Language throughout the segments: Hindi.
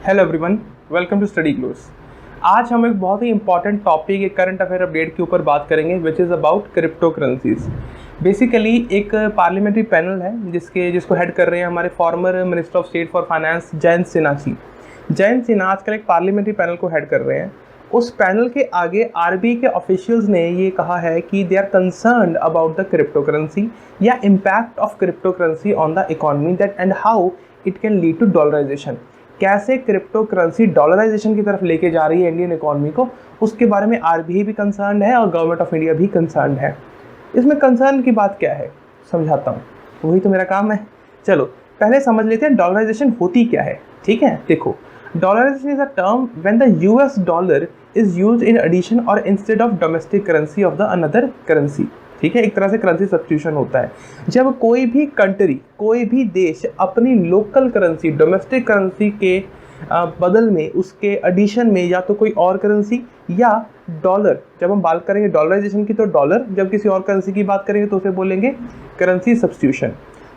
Hello everyone, welcome to study Gloss. आज हम एक बहुत ही इंपॉर्टेंट टॉपिक, एक करंट अफेयर अपडेट के ऊपर बात करेंगे which is about crypto currencies. Basically एक पार्लियामेंट्री पैनल है जिसको हेड कर रहे हैं हमारे former minister of state for finance Jayant Sinha ji. Jayant Sinha आजकल एक पार्लियामेंट्री पैनल को हेड कर रहे हैं। उस पैनल के आगे आरबीआई के ऑफिशियल्स ने ये कहा है कि they are concerned about the crypto currency या impact of crypto currency on the economy that and how it can lead to dollarisation. कैसे क्रिप्टो करेंसी डॉलराइजेशन की तरफ लेके जा रही है इंडियन इकोनॉमी को, उसके बारे में आरबीआई भी कंसर्न है और गवर्नमेंट ऑफ इंडिया भी कंसर्न है। इसमें कंसर्न की बात क्या है समझाता हूँ, वही तो मेरा काम है। चलो पहले समझ लेते हैं डॉलराइजेशन होती क्या है। ठीक है, देखो, dollarisation is a term when the US dollar is used in addition और instead of domestic currency of the another currency. ठीक है, एक तरह से करेंसी सब्स्टिट्यूशन होता है। जब कोई भी कंट्री, कोई भी देश अपनी लोकल करेंसी, डोमेस्टिक करेंसी के बदल में, उसके एडिशन में या तो कोई और करेंसी या डॉलर, जब हम बात करेंगे डॉलराइजेशन की तो डॉलर, जब किसी और करेंसी की बात करेंगे तो उसे बोलेंगे करेंसी सब्स्टिट्यूशन।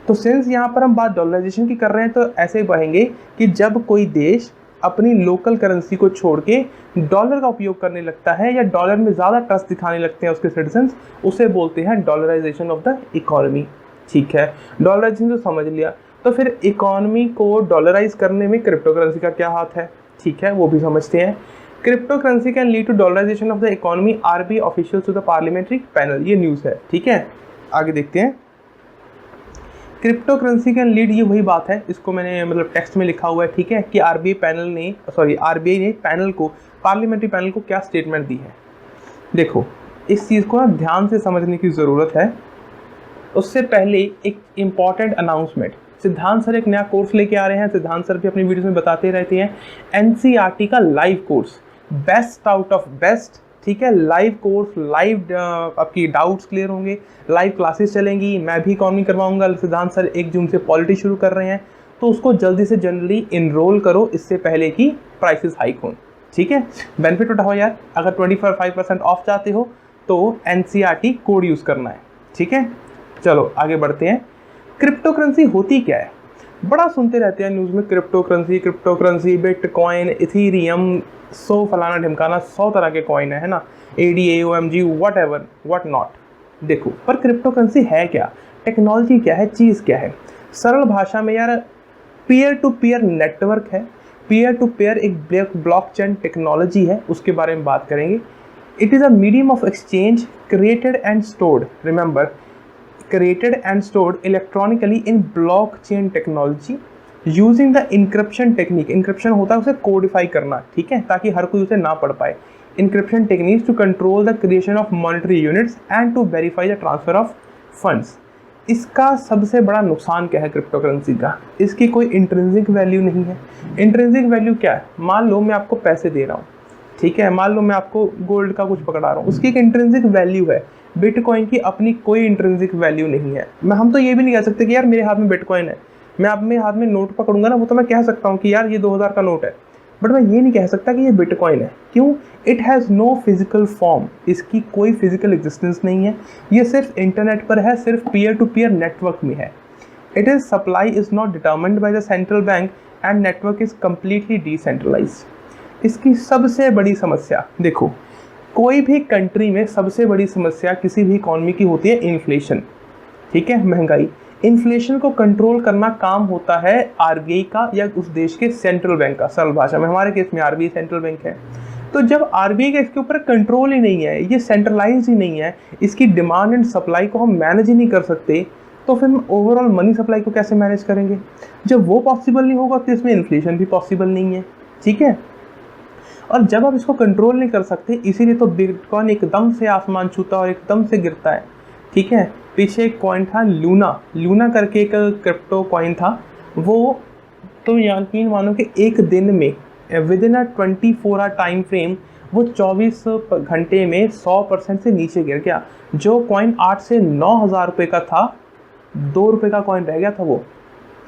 तो सिंस यहाँ पर हम बात डॉलराइजेशन की कर रहे हैं तो ऐसे ही कहेंगे कि जब कोई देश अपनी लोकल करेंसी को छोड़ के डॉलर का उपयोग करने लगता है या डॉलर में ज़्यादा ट्रस्ट दिखाने लगते हैं उसके सिटीजन्स, उसे बोलते हैं डॉलराइजेशन ऑफ द इकोनॉमी। ठीक है, डॉलराइजेशन तो समझ लिया, तो फिर इकोनॉमी को डॉलराइज करने में क्रिप्टो करेंसी का क्या हाथ है? ठीक है, वो भी समझते हैं। Cryptocurrency can lead to dollarisation of the economy, RBI officials to the parliamentary panel. ये न्यूज़ है। ठीक है, आगे देखते हैं। क्रिप्टो करेंसी कैन लीड, ये वही बात है, इसको मैंने मतलब टेक्स्ट में लिखा हुआ है। ठीक है, कि आरबीआई ने पैनल को, पार्लियामेंट्री पैनल को क्या स्टेटमेंट दी है। देखो, इस चीज़ को ना ध्यान से समझने की ज़रूरत है। उससे पहले एक इम्पॉर्टेंट अनाउंसमेंट, सिद्धांत सर एक नया कोर्स लेके आ रहे हैं। सिद्धांत सर भी अपनी वीडियोस में बताते रहते हैं, एनसीईआरटी का live course, best out of best. ठीक है, लाइव कोर्स, लाइव आपकी डाउट्स क्लियर होंगे, लाइव क्लासेस चलेंगी, मैं भी इकोनॉमी करवाऊंगा। सिद्धांत सर 1 जून से पॉलिटी शुरू कर रहे हैं, तो उसको जल्दी से जल्दी इनरोल करो इससे पहले कि प्राइसेस हाइक हों। ठीक है, बेनिफिट उठाओ यार। अगर 25% ऑफ चाहते हो तो एनसीईआरटी कोड यूज़ करना है। ठीक है, चलो आगे बढ़ते हैं। क्रिप्टो करेंसी होती क्या है? बड़ा सुनते रहते हैं न्यूज़ में, क्रिप्टो करेंसी, बिटकॉइन, इथीरियम, सो फलाना ढिमकाना, 100 तरह के कॉइन है ना, ADA, OMG, what ever what not. देखो, पर क्रिप्टो करेंसी है क्या, टेक्नोलॉजी क्या है, चीज़ क्या है? सरल भाषा में यार, पीयर टू पीयर नेटवर्क है। पीयर टू पीयर एक ब्लॉकचेन टेक्नोलॉजी है, उसके बारे में बात करेंगे। It is a medium of exchange created and stored, remember, created and stored electronically in blockchain technology using the encryption technique। encryption होता है उसे कोडिफाई करना, ठीक है, ताकि हर कोई उसे ना पढ़ पाए। encryption techniques to control the creation of monetary units and to verify the transfer of funds। इसका सबसे बड़ा नुकसान क्या है क्रिप्टो करेंसी का? इसकी कोई इंट्रिंसिक वैल्यू नहीं है। इंट्रिंसिक वैल्यू क्या है? मान लो मैं आपको पैसे दे रहा हूँ, ठीक है, मान लो मैं आपको गोल्ड का कुछ पकड़ा रहा हूँ, उसकी एक इंट्रिंसिक वैल्यू है। बिटकॉइन की अपनी कोई इंट्रिंसिक वैल्यू नहीं है। हम तो ये भी नहीं कह सकते कि यार मेरे हाथ में बिटकॉइन है, मैं अपने हाथ में नोट पकड़ूंगा ना, वो तो मैं कह सकता हूँ कि यार ये 2000 का नोट है, बट मैं ये नहीं कह सकता कि ये बिटकॉइन है। क्यों? It has no physical form, इसकी कोई फिजिकल एग्जिस्टेंस नहीं है। ये सिर्फ इंटरनेट पर है, सिर्फ पीयर टू पीयर नेटवर्क में है। It is supply is not determined by the central bank and network is completely decentralised. इसकी सबसे बड़ी समस्या, देखो, कोई भी कंट्री में सबसे बड़ी समस्या किसी भी इकॉनमी की होती है इन्फ्लेशन। ठीक है, महंगाई। इन्फ्लेशन को कंट्रोल करना काम होता है आरबीआई का या उस देश के सेंट्रल बैंक का। सरल भाषा में हमारे केस में आरबीआई सेंट्रल बैंक है। तो जब आरबीआई का इसके ऊपर कंट्रोल ही नहीं है, ये सेंट्रलाइज ही नहीं है, इसकी डिमांड एंड सप्लाई को हम मैनेज ही नहीं कर सकते, तो फिर हम ओवरऑल मनी सप्लाई को कैसे मैनेज करेंगे? जब वो पॉसिबल नहीं होगा तो इसमें इन्फ्लेशन भी पॉसिबल नहीं है। ठीक है, और जब आप इसको कंट्रोल नहीं कर सकते, इसीलिए तो बिटकॉइन एकदम से आसमान छूता और एकदम से गिरता है। ठीक है, पीछे एक कॉइन था लूना करके एक क्रिप्टो कॉइन था, वो तो यकीन मानो कि एक दिन में within 24 hour time frame वो 24 घंटे में 100% से नीचे गिर गया। जो कॉइन 8 से 9 हज़ार रुपये का था, 2 रुपये का कॉइन रह गया था वो।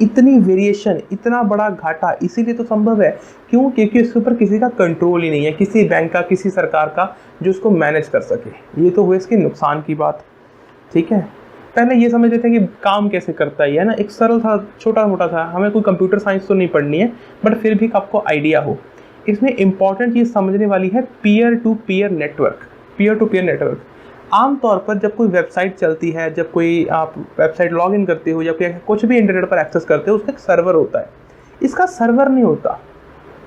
इतनी वेरिएशन, इतना बड़ा घाटा इसीलिए तो संभव है। क्यों? क्योंकि इसके ऊपर किसी का कंट्रोल ही नहीं है, किसी बैंक का, किसी सरकार का जो उसको मैनेज कर सके। ये तो हुए इसके नुकसान की बात। ठीक है, पहले ये समझ लेते हैं कि काम कैसे करता है ना, एक सरल था, छोटा मोटा था, हमें कोई कंप्यूटर साइंस तो नहीं पढ़नी है, बट फिर भी आपको आइडिया हो। इसमें इंपॉर्टेंट चीज़ समझने वाली है peer to peer network. Peer to peer network आमतौर पर जब कोई वेबसाइट चलती है, जब कोई आप वेबसाइट लॉग इन करते हो या फिर कुछ भी इंटरनेट पर एक्सेस करते हो, उसका एक सर्वर होता है। इसका सर्वर नहीं होता।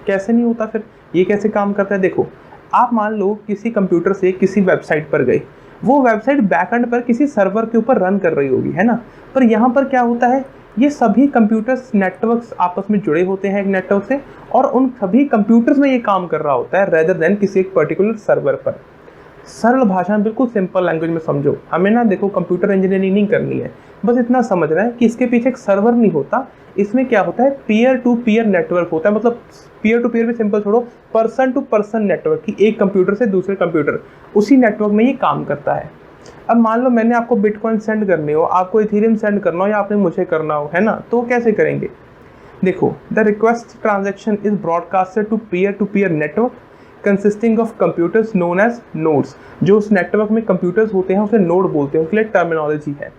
कैसे नहीं होता फिर, ये कैसे काम करता है? देखो, आप मान लो किसी कंप्यूटर से किसी वेबसाइट पर गए, वो वेबसाइट बैकएंड पर किसी सर्वर के ऊपर रन कर रही होगी, है ना। पर यहाँ पर क्या होता है, ये सभी कंप्यूटर्स नेटवर्क्स आपस में जुड़े होते हैं एक नेटवर्क से, और उन सभी कंप्यूटर्स में ये काम कर रहा होता है रेदर देन किसी एक पर्टिकुलर सर्वर पर। सरल भाषा में, बिल्कुल सिंपल लैंग्वेज में समझो। हमें ना देखो कंप्यूटर इंजीनियरिंग नहीं करनी है, बस इतना समझना है कि इसके पीछे एक सर्वर नहीं होता, इसमें क्या होता है, पीयर टू पीयर नेटवर्क होता है। मतलब पीयर टू पीयर भी सिंपल छोड़ो, पर्सन टू पर्सन नेटवर्क की, एक कंप्यूटर से दूसरे कंप्यूटर, उसी नेटवर्क में ये काम करता है। अब मान लो मैंने आपको बिटकॉइन सेंड करनी हो, आपको इथेरियम सेंड करना हो, या आपने मुझे करना हो, है ना, तो कैसे करेंगे? देखो, the request transaction is broadcasted to peer network consisting of computers known as nodes. जो उस नेटवर्क में कंप्यूटर्स होते हैं उसे नोड बोलते हैं, उसके लिए टर्मिनोलॉजी है।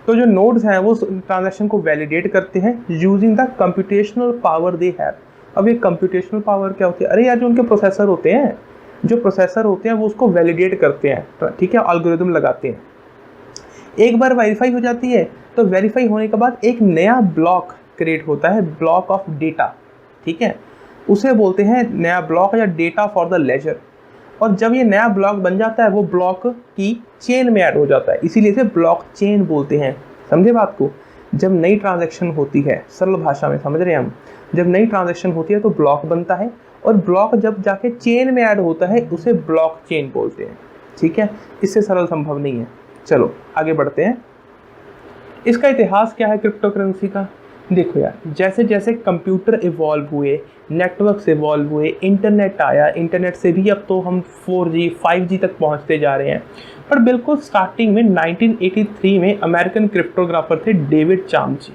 तो जो नोड्स हैं वो ट्रांजैक्शन को वैलिडेट करते हैं using the computational power they have. अब ये कंप्यूटेशनल पावर क्या होती है? अरे यार, जो उनके प्रोसेसर होते हैं, वो उसको वैलिडेट करते हैं, तो ठीक है, एल्गोरिथम लगाते हैं। एक बार वेरीफाई हो जाती है, तो वेरीफाई होने के बाद एक नया ब्लॉक क्रिएट होता है, ब्लॉक ऑफ डेटा, ठीक है, उसे बोलते हैं नया ब्लॉक या डेटा फॉर द लेजर। और जब ये नया ब्लॉक बन जाता है, वो ब्लॉक की चेन में ऐड हो जाता है, इसीलिए इसे ब्लॉक चेन बोलते हैं। समझे बात को? जब नई ट्रांजैक्शन होती है, सरल भाषा में समझ रहे हैं हम, जब नई ट्रांजैक्शन होती है तो ब्लॉक बनता है, और ब्लॉक जब जाके चेन में ऐड होता है उसे ब्लॉक चेन बोलते हैं, ठीक है। इससे सरल संभव नहीं है। चलो आगे बढ़ते हैं। इसका इतिहास क्या है क्रिप्टो करेंसी का? देखो यार, जैसे जैसे कंप्यूटर इवॉल्व हुए, नेटवर्क्स इवॉल्व हुए, इंटरनेट आया, इंटरनेट से भी अब तो हम 4G 5G तक पहुंचते जा रहे हैं। पर बिल्कुल स्टार्टिंग में 1983 में अमेरिकन क्रिप्टोग्राफर थे डेविड चामची,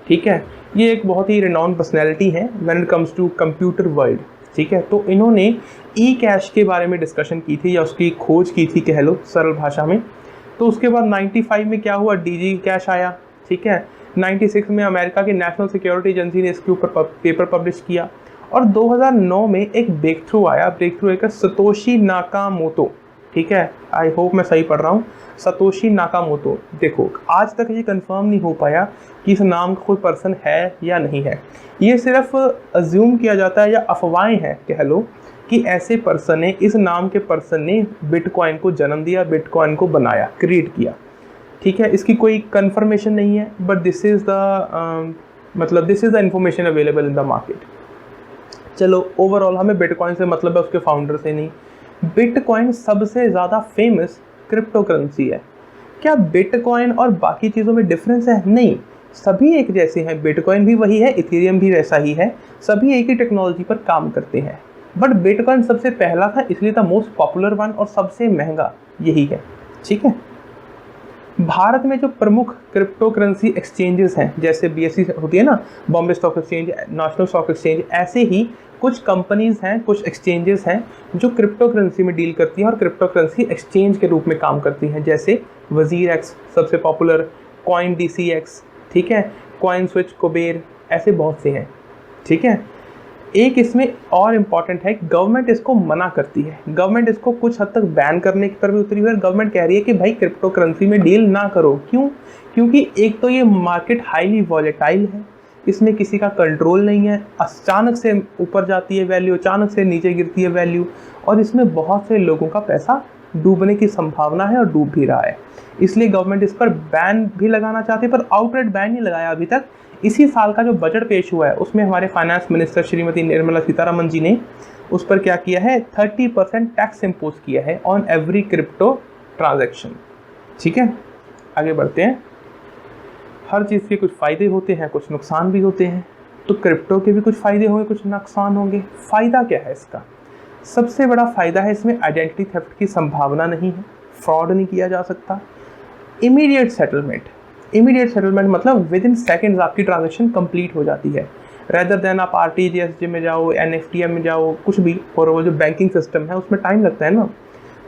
ठीक है। ये एक बहुत ही रिनाउंड पर्सनैलिटी है when it comes to computer world, ठीक है। तो इन्होंने ई कैश के बारे में डिस्कशन की थी, या उसकी खोज की थी कह लो सरल भाषा में। तो उसके बाद 95 में क्या हुआ, डीजी कैश आया, ठीक है। 96 में अमेरिका की नेशनल सिक्योरिटी एजेंसी ने इसके ऊपर पेपर पब्लिश किया, और 2009 में एक ब्रेक थ्रू आया, ब्रेक थ्रू एक सतोशी नाकामोतो, ठीक है, आई होप मैं सही पढ़ रहा हूँ, सतोशी नाकामोतो। देखो, आज तक ये कंफर्म नहीं हो पाया कि इस नाम का कोई पर्सन है या नहीं है, ये सिर्फ अज्यूम किया जाता है या अफवाहें हैं कह लो कि ऐसे पर्सन ने, इस नाम के पर्सन ने बिटकॉइन को जन्म दिया, बिटकॉइन को बनाया, क्रिएट किया, ठीक है। इसकी कोई कंफर्मेशन नहीं है, but this is the information available in the market. चलो, ओवरऑल हमें बिटकॉइन से मतलब है उसके फाउंडर से नहीं। बिटकॉइन सबसे ज़्यादा फेमस क्रिप्टो करेंसी है। क्या बिटकॉइन और बाकी चीज़ों में डिफरेंस है? नहीं, सभी एक जैसे हैं। बिटकॉइन भी वही है, इथेरियम भी वैसा ही है, सभी एक ही टेक्नोलॉजी पर काम करते हैं। बट बिटकॉइन सबसे पहला था, इसलिए द मोस्ट पॉपुलर वन, और सबसे महंगा यही है, ठीक है। भारत में जो प्रमुख क्रिप्टो करेंसी एक्सचेंजेस हैं, जैसे BSE होती है ना, Bombay stock exchange, national stock exchange, ऐसे ही कुछ कंपनीज हैं, कुछ एक्सचेंजेस हैं जो क्रिप्टो करेंसी में डील करती हैं और क्रिप्टो करेंसी एक्सचेंज के रूप में काम करती हैं। जैसे WazirX सबसे पॉपुलर, CoinDCX, ठीक है, CoinSwitch, कुबेर, ऐसे बहुत से हैं, ठीक है। एक इसमें और इम्पॉर्टेंट है, गवर्नमेंट इसको मना करती है, गवर्नमेंट इसको कुछ हद तक बैन करने पर भी उतरी हुई है। गवर्नमेंट कह रही है कि भाई क्रिप्टो करेंसी में डील ना करो। क्यों? क्योंकि एक तो ये मार्केट हाईली वॉलेटाइल है, इसमें किसी का कंट्रोल नहीं है, अचानक से ऊपर जाती है वैल्यू, अचानक से नीचे गिरती है वैल्यू, और इसमें बहुत से लोगों का पैसा डूबने की संभावना है और डूब भी रहा है। इसलिए गवर्नमेंट इस पर बैन भी लगाना चाहती है, पर आउटराइट बैन नहीं लगाया अभी तक। इसी साल का जो बजट पेश हुआ है उसमें हमारे फाइनेंस मिनिस्टर श्रीमती निर्मला सीतारमन जी ने उस पर क्या किया है, 30% टैक्स इम्पोज किया है ऑन एवरी क्रिप्टो ट्रांजैक्शन, ठीक है। आगे बढ़ते हैं। हर चीज़ के कुछ फ़ायदे होते हैं, कुछ नुकसान भी होते हैं, तो क्रिप्टो के भी कुछ फ़ायदे होंगे, कुछ नुकसान होंगे। फ़ायदा क्या है इसका? सबसे बड़ा फ़ायदा है इसमें आइडेंटिटी थेफ्ट की संभावना नहीं है, फ्रॉड नहीं किया जा सकता। इमीडिएट सेटलमेंट मतलब विद इन सेकेंड्स आपकी ट्रांजेक्शन कंप्लीट हो जाती है, रेदर देन आप RTGS में जाओ, NFTM में जाओ, कुछ भी, और वो जो बैंकिंग सिस्टम है उसमें टाइम लगता है ना।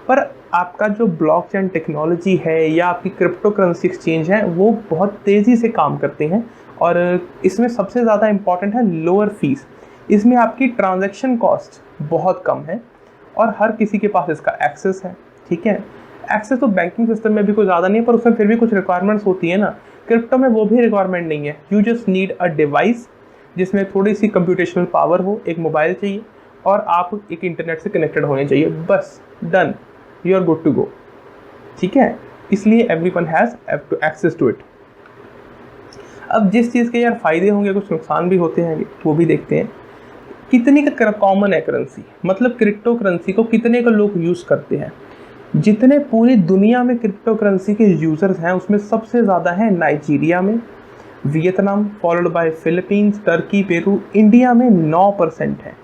पर आपका जो ब्लॉकचेन टेक्नोलॉजी है या आपकी क्रिप्टो करेंसी एक्सचेंज है वो बहुत तेज़ी से काम करते हैं, और इसमें सबसे ज़्यादा इम्पॉर्टेंट है लोअर फीस। इसमें आपकी ट्रांजैक्शन कॉस्ट बहुत कम है और हर किसी के पास इसका एक्सेस है। ठीक है, एक्सेस तो बैंकिंग सिस्टम में भी कोई ज़्यादा नहीं है, पर उसमें फिर भी कुछ रिक्वायरमेंट्स होती है ना। क्रिप्टो में वो भी रिक्वायरमेंट नहीं है। You just need a device जिसमें थोड़ी सी कंप्यूटेशनल पावर हो, एक मोबाइल चाहिए और आप एक इंटरनेट से कनेक्टेड होने चाहिए, बस done, you are good to go. ठीक है, इसलिए everyone has access to it. अब जिस चीज़ के यार फ़ायदे होंगे कुछ नुकसान भी होते हैं, वो भी देखते हैं। कितने का कॉमन है करेंसी, मतलब क्रिप्टो करेंसी को कितने का लोग यूज़ करते हैं। जितने पूरी दुनिया में क्रिप्टो करेंसी के यूज़र्स हैं उसमें सबसे ज़्यादा है नाइजीरिया में, Vietnam, followed by Philippines, Turkey, Peru. India में 9% है।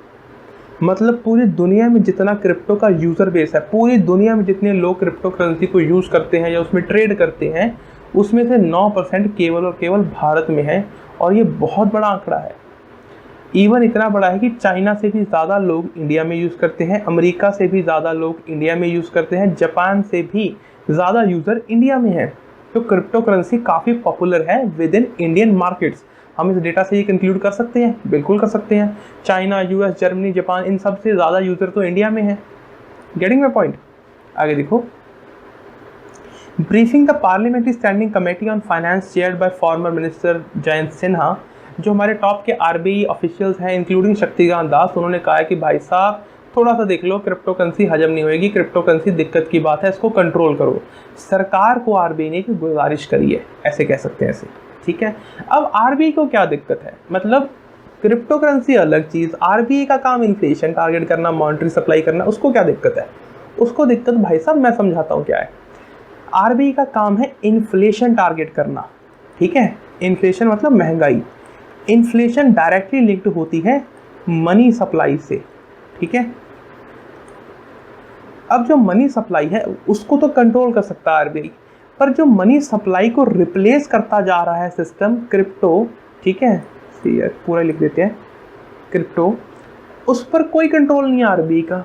मतलब पूरी दुनिया में जितना क्रिप्टो का यूज़र बेस है, पूरी दुनिया में जितने लोग क्रिप्टो करेंसी को यूज़ करते हैं या उसमें ट्रेड करते हैं, उसमें से 9% केवल और केवल भारत में है। और ये बहुत बड़ा आंकड़ा है। इवन इतना बड़ा है कि चाइना से भी ज़्यादा लोग इंडिया में यूज़ करते हैं, अमेरिका से भी ज़्यादा लोग इंडिया में यूज़ करते हैं, जापान से भी ज़्यादा यूज़र इंडिया में हैं। तो क्रिप्टो करेंसी काफ़ी पॉपुलर है विद इन इंडियन मार्केट्स। हम इस डेटा से ये कंक्लूड कर सकते हैं, बिल्कुल कर सकते हैं। चाइना, यूएस, जर्मनी, जापान, इन सब से ज़्यादा यूज़र तो इंडिया में हैं। Getting my point? आगे देखो, briefing the parliamentary standing committee on finance chaired by former minister Jayant Sinha. जो हमारे टॉप के आरबीआई ऑफिशियल्स हैं इंक्लूडिंग शक्तिकांत दास, उन्होंने कहा है कि भाई साहब थोड़ा सा देख लो, क्रिप्टो करेंसी हजम नहीं होगी, क्रिप्टो करेंसी दिक्कत की बात है, इसको कंट्रोल करो। सरकार को आरबीआई ने गुजारिश करी है, ऐसे कह सकते हैं ऐसे। ठीक है, अब आरबीआई को क्या दिक्कत है? मतलब क्रिप्टो करेंसी अलग चीज़, आरबीआई का काम इन्फ्लेशन टारगेट करना, मॉनेटरी सप्लाई करना, उसको क्या दिक्कत है? उसको दिक्कत भाई साहब मैं समझाता हूँ क्या है। आरबीआई का काम है इन्फ्लेशन टारगेट करना। ठीक है, इन्फ्लेशन मतलब महंगाई। इन्फ्लेशन डायरेक्टली लिंक्ड होती है मनी सप्लाई से। ठीक है, अब जो मनी सप्लाई है उसको तो कंट्रोल कर सकता है आरबीआई, पर जो मनी सप्लाई को रिप्लेस करता जा रहा है सिस्टम क्रिप्टो, ठीक है, पूरा लिख देते हैं क्रिप्टो, उस पर कोई कंट्रोल नहीं है आरबीआई का।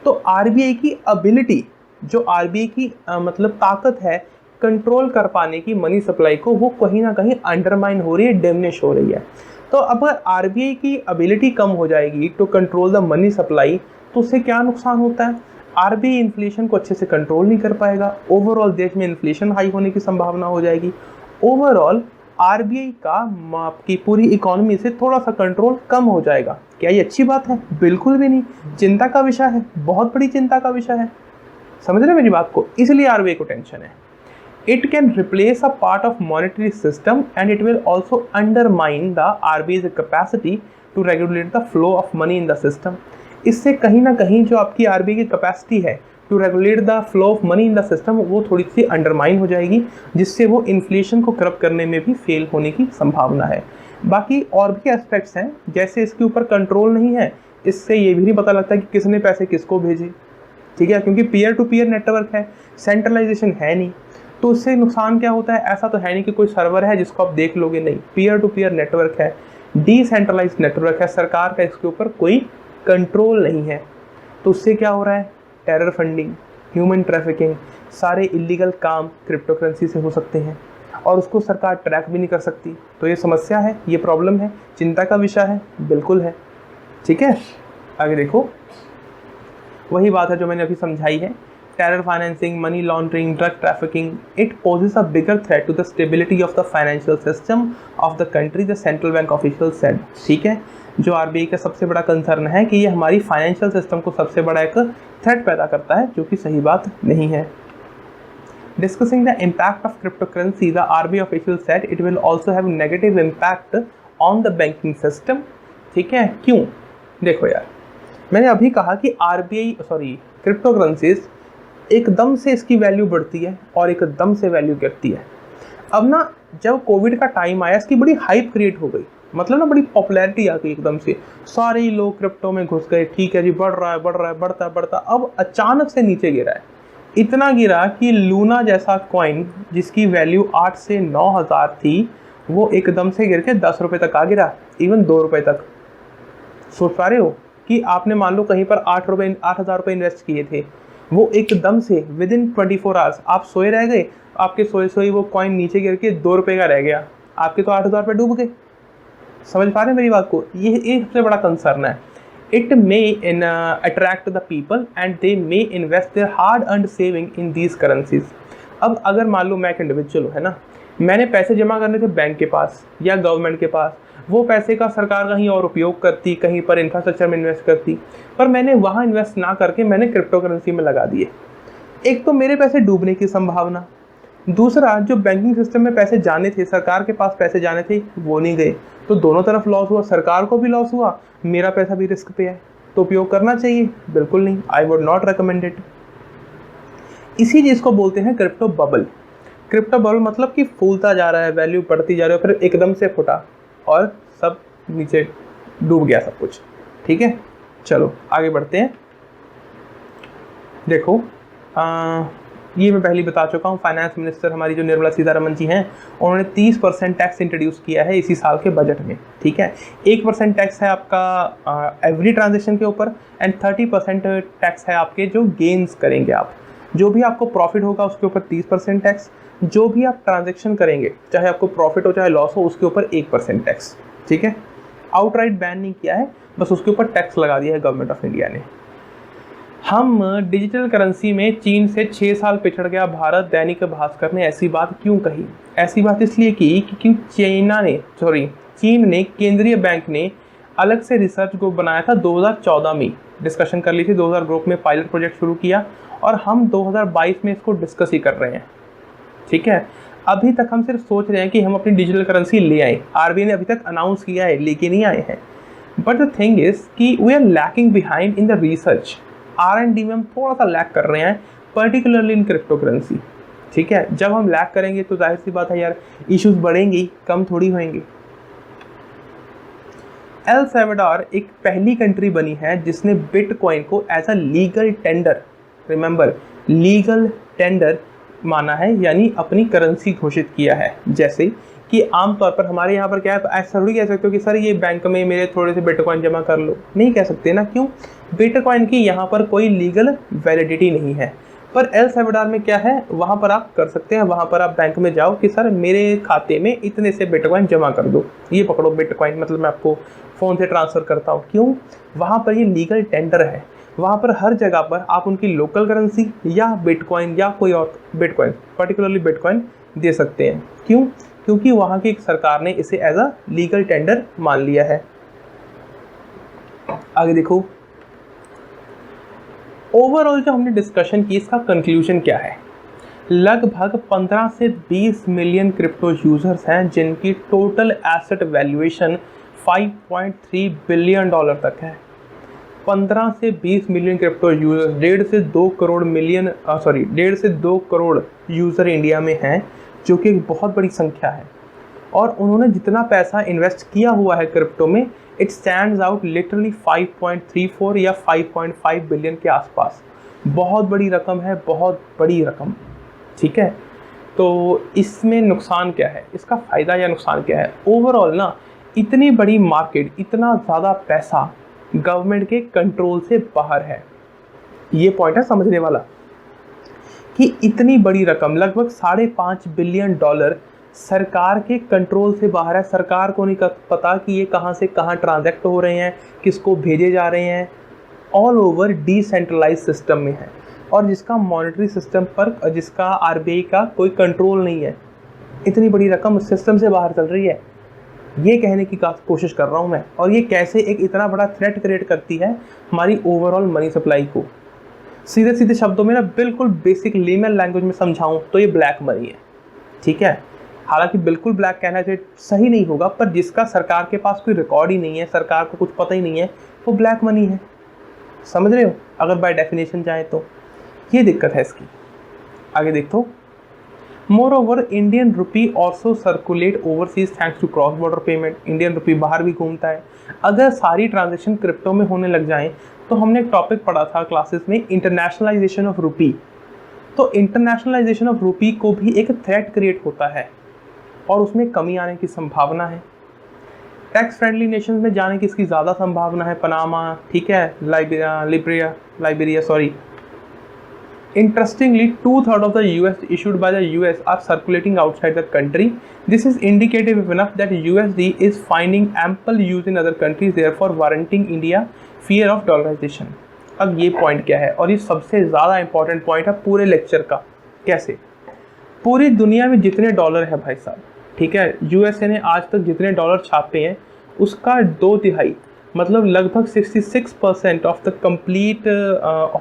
तो आरबीआई की एबिलिटी, जो आरबीआई की मतलब ताकत है कंट्रोल कर पाने की मनी सप्लाई को, वो कहीं ना कहीं अंडरमाइन हो रही है, डिमिनिश हो रही है। तो अब आरबीआई की एबिलिटी कम हो जाएगी to control the money supply, तो उससे क्या नुकसान होता है? आरबीआई इन्फ्लेशन को अच्छे से कंट्रोल नहीं कर पाएगा, ओवरऑल देश में इन्फ्लेशन हाई होने की संभावना हो जाएगी। ओवरऑल आरबीआई का आपकी पूरी इकोनॉमी से थोड़ा सा कंट्रोल कम हो जाएगा। क्या ये अच्छी बात है? बिल्कुल भी नहीं, चिंता का विषय है, बहुत बड़ी चिंता का विषय है। समझ रहे मेरी बात को? इसलिए आरबीआई को टेंशन है। It can replace a part of monetary system and it will also undermine the RBI's capacity to regulate the flow of money in the system. इससे कहीं ना कहीं जो आपकी आरबीआई की कैपेसिटी है to regulate the flow of money in the system, वो थोड़ी सी अंडरमाइन हो जाएगी, जिससे वो इन्फ्लेशन को कर्ब करने में भी फेल होने की संभावना है। बाकी और भी एस्पेक्ट्स हैं, जैसे इसके ऊपर कंट्रोल नहीं है, इससे ये भी नहीं पता लगता कि किसने पैसे किसको भेजे। ठीक है, क्योंकि पीयर टू पीयर नेटवर्क है, सेंट्रलाइजेशन है नहीं, तो उससे नुकसान क्या होता है? ऐसा तो है नहीं कि कोई सर्वर है जिसको आप देख लोगे, नहीं, पीयर टू पीयर नेटवर्क है, डिसेंट्रलाइज्ड नेटवर्क है, सरकार का इसके ऊपर कोई कंट्रोल नहीं है। तो उससे क्या हो रहा है? टेरर फंडिंग, ह्यूमन ट्रैफिकिंग, सारे इलीगल काम क्रिप्टो करेंसी से हो सकते हैं और उसको सरकार ट्रैक भी नहीं कर सकती। तो ये समस्या है, ये प्रॉब्लम है, चिंता का विषय है, बिल्कुल है। ठीक है, आगे देखो, वही बात है जो मैंने अभी समझाई है। Terror financing, money laundering, drug trafficking, it poses a bigger threat to the stability of the financial system of the country, the central bank official said. ठीक है, जो आरबीआई का सबसे बड़ा कंसर्न है कि ये हमारी फाइनेंशियल सिस्टम को सबसे बड़ा एक थ्रेट पैदा करता है, जो कि सही बात नहीं है। Discussing the impact of crypto currency, the RBI official said it will also have negative impact on the banking system. ठीक है, क्यों? देखो यार, मैंने अभी कहा कि क्रिप्टो करेंसीज एकदम से इसकी वैल्यू बढ़ती है और एकदम से वैल्यू गिरती है। अब ना जब कोविड का टाइम आया, इसकी बड़ी हाइप क्रिएट हो गई, मतलब ना बड़ी पॉपुलैरिटी आ गई एकदम से, सारे ही लोग क्रिप्टो में घुस गए। ठीक है जी, बढ़ रहा है, बढ़ता, अब अचानक से नीचे गिरा है। इतना गिरा कि लूना जैसा कॉइन जिसकी वैल्यू 8 से 9 हज़ार थी, वो एकदम से गिर के 10 रुपये तक आ गिरा, इवन 2 रुपये तक। सोच पा रहे हो कि आपने मान लो कहीं पर 8 हज़ार रुपये इन्वेस्ट किए थे, वो एकदम से विद इन 24 आवर्स आप सोए रह गए, आपके सोए सोए वो कॉइन नीचे गिर के 2 रुपये का रह गया, आपके तो 8,000 रुपये डूब गए। समझ पा रहे हैं मेरी बात को? ये सबसे बड़ा कंसर्न है। It may in attract the people and they may invest their hard earned saving in these currencies. अब अगर मान लो मैं एक इंडिविजुअल हूँ, है ना, मैंने पैसे जमा करने थे बैंक के पास या गवर्नमेंट के पास, वो पैसे का सरकार कहीं और उपयोग करती, कहीं पर इंफ्रास्ट्रक्चर में इन्वेस्ट करती, पर मैंने वहाँ इन्वेस्ट ना करके मैंने क्रिप्टो करेंसी में लगा दिए। एक तो मेरे पैसे डूबने की संभावना, दूसरा जो बैंकिंग सिस्टम में पैसे जाने थे, सरकार के पास पैसे जाने थे, वो नहीं गए, तो दोनों तरफ लॉस हुआ, सरकार को भी लॉस हुआ, मेरा पैसा भी रिस्क पे है। तो उपयोग करना चाहिए? बिल्कुल नहीं, I would not recommend it. इसी चीज़ को बोलते हैं क्रिप्टो बबल। क्रिप्टो बबल मतलब कि फूलता जा रहा है, वैल्यू बढ़ती जा रही है, फिर एकदम से फुटा और सब नीचे डूब गया सब कुछ। ठीक है, चलो आगे बढ़ते हैं। देखो ये मैं पहले बता चुका हूँ, फाइनेंस मिनिस्टर हमारी जो निर्मला सीतारमण जी हैं, उन्होंने 30% टैक्स इंट्रोड्यूस किया है इसी साल के बजट में। ठीक है, 1% टैक्स है आपका एवरी ट्रांजेक्शन के ऊपर एंड 30% टैक्स है आपके जो गेन्स करेंगे आप, जो भी आपको प्रॉफिट होगा उसके ऊपर 30% टैक्स, जो भी आप ट्रांजेक्शन करेंगे चाहे आपको प्रॉफिट हो चाहे लॉस हो उसके ऊपर 1% टैक्स। ठीक है, आउटराइट बैन नहीं किया है, बस उसके ऊपर टैक्स लगा दिया है गवर्नमेंट ऑफ इंडिया ने। हम डिजिटल करेंसी में चीन से 6 साल पिछड़ गया भारत, दैनिक भास्कर ने ऐसी बात क्यों कही? ऐसी बात इसलिए की क्योंकि चीन ने केंद्रीय बैंक ने अलग से रिसर्च ग्रुप बनाया था 2014 में, डिस्कशन कर ली थी, 2000 ग्रुप में पायलट प्रोजेक्ट शुरू किया और हम 2022 में इसको डिस्कस ही कर रहे हैं। ठीक है, अभी तक हम सिर्फ सोच रहे हैं कि हम अपनी डिजिटल करेंसी ले आए, आरबीआई ने अभी तक अनाउंस किया है, लेके नहीं आए हैं। बट द थिंग इज कि we are lacking behind in the research, R&D में हम थोड़ा सा लैक कर रहे हैं, पर्टिकुलरली इन क्रिप्टो करेंसी। ठीक है, जब हम लैक करेंगे तो जाहिर सी बात है यार, इश्यूज बढ़ेंगी, कम थोड़ी होंगे। एल सल्वाडोर एक पहली कंट्री बनी है जिसने बिटकॉइन को as a legal tender, remember legal tender माना है, यानी अपनी करेंसी घोषित किया है। जैसे कि आमतौर पर हमारे यहाँ पर क्या है, ऐसा थोड़ी कह सकते हो कि सर ये बैंक में मेरे थोड़े से बिटकॉइन जमा कर लो, नहीं कह सकते ना। क्यों? बिटकॉइन की यहाँ पर कोई लीगल वैलिडिटी नहीं है। पर एल सल्वाडोर में क्या है, वहाँ पर आप कर सकते हैं, वहाँ पर आप बैंक में जाओ कि सर मेरे खाते में इतने से बिटकॉइन जमा कर दो, ये पकड़ो बिटकॉइन, मतलब मैं आपको फ़ोन से ट्रांसफ़र करता हूँ। क्यों? वहाँ पर ये लीगल टेंडर है, वहाँ पर हर जगह पर आप उनकी लोकल करेंसी या बिटकॉइन या कोई और बिटकॉइन, पर्टिकुलरली बिटकॉइन दे सकते हैं। क्यों? क्योंकि वहाँ की एक सरकार ने इसे एज अ लीगल टेंडर मान लिया है। आगे देखो, ओवरऑल जो हमने डिस्कशन की इसका कंक्लूजन क्या है? लगभग 15 से 20 मिलियन क्रिप्टो यूजर्स हैं जिनकी टोटल एसेट वैल्यूएशन $5.3 बिलियन तक है। 15 से 20 मिलियन क्रिप्टो यूजर्स, 1.5 से 2 करोड़ यूज़र इंडिया में हैं, जो कि एक बहुत बड़ी संख्या है। और उन्होंने जितना पैसा इन्वेस्ट किया हुआ है क्रिप्टो में, इट स्टैंड्स आउट लिटरली 5.34 या 5.5 बिलियन के आसपास। बहुत बड़ी रकम है, बहुत बड़ी रकम। ठीक है, तो इसमें नुकसान क्या है, इसका फ़ायदा या नुकसान क्या है? ओवरऑल ना, इतनी बड़ी मार्केट, इतना ज़्यादा पैसा गवर्नमेंट के कंट्रोल से बाहर है। ये पॉइंट है समझने वाला कि इतनी बड़ी रकम, लगभग $5.5 बिलियन सरकार के कंट्रोल से बाहर है। सरकार को नहीं पता कि ये कहाँ से कहाँ ट्रांजैक्ट हो रहे हैं, किसको भेजे जा रहे हैं। ऑल ओवर डिसेंट्रलाइज सिस्टम में है और जिसका मॉनेटरी सिस्टम पर, जिसका आरबीआई का कोई कंट्रोल नहीं है। इतनी बड़ी रकम सिस्टम से बाहर चल रही है, ये कहने की कोशिश कर रहा हूँ मैं। और ये कैसे एक इतना बड़ा थ्रेट क्रिएट करती है हमारी ओवरऑल मनी सप्लाई को। सीधे सीधे शब्दों में ना, बिल्कुल बेसिक लेमन लैंग्वेज में समझाऊँ तो ये ब्लैक मनी है। ठीक है, हालांकि बिल्कुल ब्लैक कहना सही नहीं होगा, पर जिसका सरकार के पास कोई रिकॉर्ड ही नहीं है, सरकार को कुछ पता ही नहीं है, वो ब्लैक मनी है। समझ रहे हो? अगर बाय डेफिनेशन जाए तो ये दिक्कत है इसकी। आगे देखो, moreover Indian rupee also circulate overseas thanks to cross border payment. Indian rupee बाहर भी घूमता है। अगर सारी ट्रांजेक्शन क्रिप्टो में होने लग जाएं, तो हमने एक टॉपिक पढ़ा था क्लासेस में, इंटरनेशनलाइजेशन ऑफ रुपी। तो इंटरनेशनलाइजेशन ऑफ रुपी को भी एक थ्रेट क्रिएट होता है और उसमें कमी आने की संभावना है। टैक्स फ्रेंडली नेशंस में जाने की इसकी ज़्यादा संभावना है, पनामा, ठीक है, Liberia, Interestingly, 2/3 of the US issued by the US are circulating outside the country. This is indicative enough that USD is finding ample use in other countries, therefore warranting India fear of dollarization. अब ये पॉइंट क्या है, और ये सबसे ज़्यादा इंपॉर्टेंट पॉइंट है पूरे लेक्चर का। कैसे? पूरी दुनिया में जितने डॉलर है भाई साहब, ठीक है, यूएसए ने आज तक जितने डॉलर छापे हैं उसका 2/3 मतलब लगभग 66% of the complete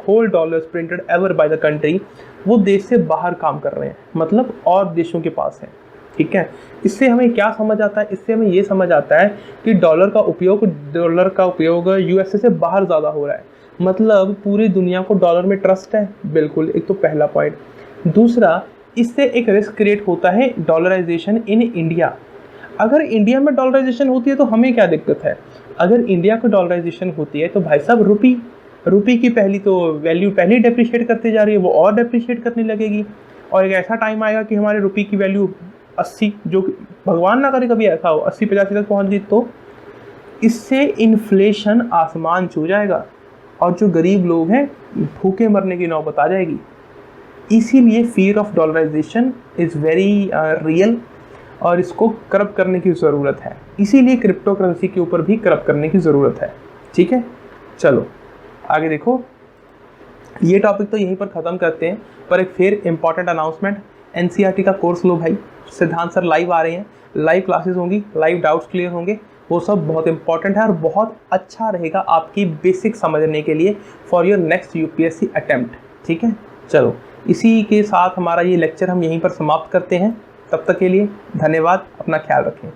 whole dollars printed ever by the country वो देश से बाहर काम कर रहे हैं, मतलब और देशों के पास है। ठीक है, इससे हमें क्या समझ आता है? इससे हमें ये समझ आता है कि डॉलर का उपयोग यूएसए से बाहर ज़्यादा हो रहा है, मतलब पूरी दुनिया को डॉलर में ट्रस्ट है। बिल्कुल, एक तो पहला पॉइंट। दूसरा, इससे एक रिस्क क्रिएट होता है डॉलराइजेशन इन इंडिया। अगर इंडिया में डॉलराइजेशन होती है तो हमें क्या दिक्कत है? अगर इंडिया को डॉलराइजेशन होती है तो भाई साहब रुपी की पहली तो वैल्यू पहले डेप्रिशिएट करती जा रही है, वो और डेप्रिशिएट करने लगेगी, और एक ऐसा टाइम आएगा कि हमारे रुपये की वैल्यू 80, जो भगवान ना करे कभी ऐसा हो, 80-85 तक पहुंच गई, तो इससे इन्फ्लेशन आसमान छू जाएगा और जो गरीब लोग हैं भूखे मरने की नौबत आ जाएगी। इसीलिए fear of dollarisation is very real और इसको करब करने की ज़रूरत है। इसीलिए क्रिप्टो करेंसी के ऊपर भी करब करने की ज़रूरत है। ठीक है, चलो आगे देखो। ये टॉपिक तो यहीं पर ख़त्म करते हैं, पर एक फिर इम्पॉर्टेंट अनाउंसमेंट, एनसीईआरटी का कोर्स लो भाई, सिद्धांत सर लाइव आ रहे हैं, लाइव क्लासेस होंगी, लाइव डाउट्स क्लियर होंगे, वो सब बहुत इंपॉर्टेंट है और बहुत अच्छा रहेगा आपकी बेसिक समझने के लिए for your next UPSC attempt. ठीक है, चलो इसी के साथ हमारा ये लेक्चर हम यहीं पर समाप्त करते हैं। तब तक के लिए धन्यवाद, अपना ख्याल रखें।